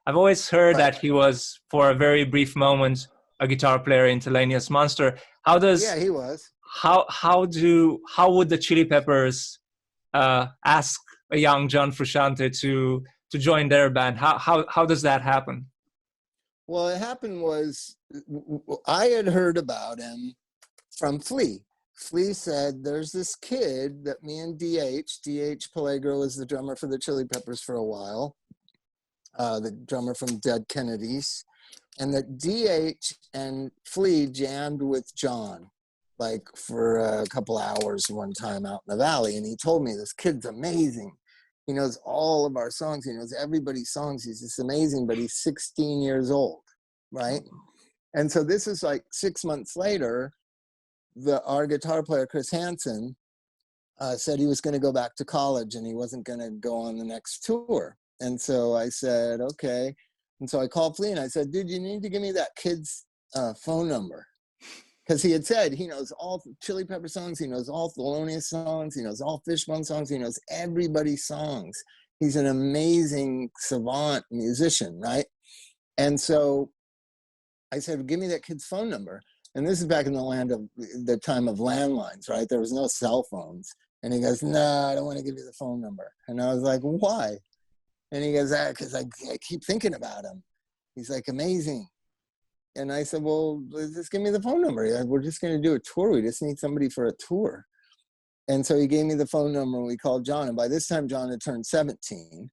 I've always heard Right. that he was, for a very brief moment, a guitar player in Thelonious Monster. How Yeah, does he was. how would the Chili Peppers ask a young John Frusciante to join their band? How does that happen? Well, it happened was I had heard about him from Flea. Flea said, there's this kid that me and DH Peligro was the drummer for the Chili Peppers for a while, the drummer from Dead Kennedys, and that DH and Flea jammed with John, like for a couple hours one time out in the valley. And he told me, this kid's amazing. He knows all of our songs. He knows everybody's songs. He's just amazing, but he's 16 years old, right? And so this is like 6 months later, our guitar player, Chris Hansen, said he was going to go back to college and he wasn't going to go on the next tour. And so I said, okay. And so I called Flea and I said, dude, you need to give me that kid's phone number. Because he had said he knows all Chili Pepper songs, he knows all Thelonious songs, he knows all Fishbone songs, he knows everybody's songs. He's an amazing savant musician, right? And so I said, give me that kid's phone number. And this is back in the time of landlines, right? There was no cell phones. And he goes, no, I don't want to give you the phone number. And I was like, why? And he goes, because I keep thinking about him. He's like, amazing. And I said, well, just give me the phone number. Like, we're just going to do a tour. We just need somebody for a tour. And so he gave me the phone number and we called John. And by this time, John had turned 17.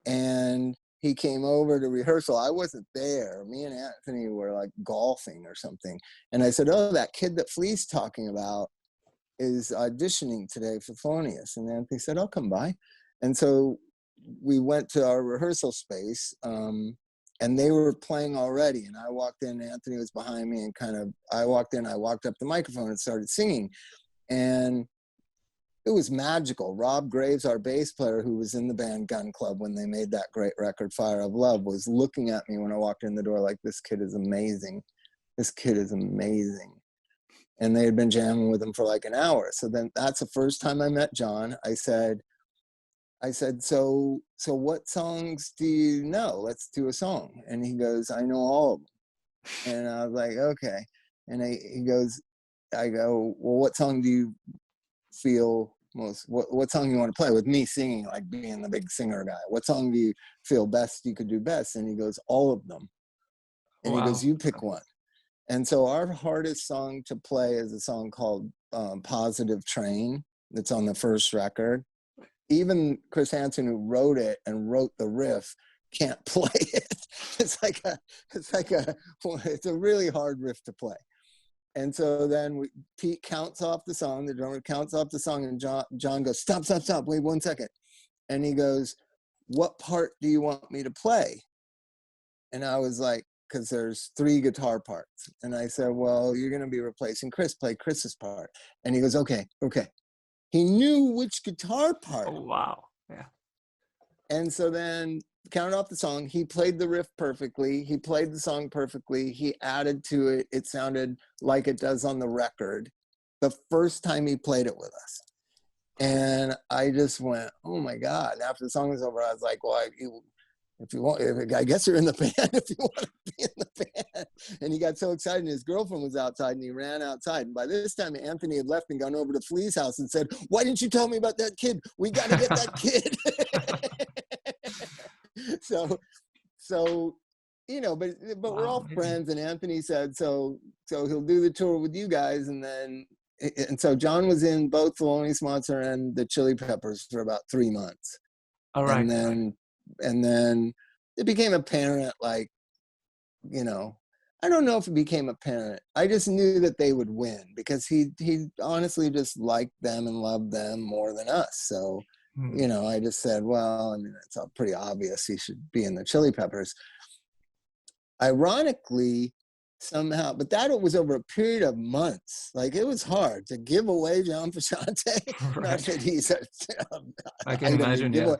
And he came over to rehearsal. I wasn't there. Me and Anthony were like golfing or something. And I said, oh, that kid that Flea's talking about is auditioning today for Thelonious. And Anthony said, I'll come by. And so we went to our rehearsal space. And they were playing already. And I walked in, Anthony was behind me, and I walked up the microphone and started singing. And it was magical. Rob Graves, our bass player, who was in the band Gun Club when they made that great record, Fire of Love, was looking at me when I walked in the door like, this kid is amazing. This kid is amazing. And they had been jamming with him for like an hour. So then that's the first time I met John. I said, so what songs do you know? Let's do a song. And he goes, I know all of them. And I was like, okay. And he goes, I go, well, what song do you feel most, what song you want to play, with me singing, like being the big singer guy? What song do you feel best you could do best? And he goes, all of them. And Wow. He goes, you pick one. And so our hardest song to play is a song called Positive Train. That's on the first record. Even Chris Hansen, who wrote it and wrote the riff, can't play it. It's a really hard riff to play. And so then Pete counts off the song, the drummer counts off the song, and John goes, stop, wait 1 second. And he goes, what part do you want me to play? And I was like, because there's 3 guitar parts. And I said, well, you're going to be replacing Chris, play Chris's part. And he goes, okay. He knew which guitar part. Oh, wow. Yeah. And so then counted off the song. He played the riff perfectly. He played the song perfectly. He added to it. It sounded like it does on the record the first time he played it with us. And I just went, oh my God. And after the song was over, I was like, well, if you want, I guess you're in the band if you want to be in the band. And he got so excited, and his girlfriend was outside, and he ran outside. And by this time, Anthony had left and gone over to Flea's house and said, why didn't you tell me about that kid? We got to get that kid. So, you know, but we're all friends. And Anthony said, so he'll do the tour with you guys. And so John was in both Thelonious Monster and the Chili Peppers for about 3 months. All right. And then it became apparent, like, you know, I don't know if it became apparent. I just knew that they would win because he honestly just liked them and loved them more than us. So, you know, I just said, well, I mean, it's all pretty obvious he should be in the Chili Peppers. Ironically, somehow, but that was over a period of months. Like, it was hard to give away John Frusciante. Right. Not that he's I can imagine, yeah.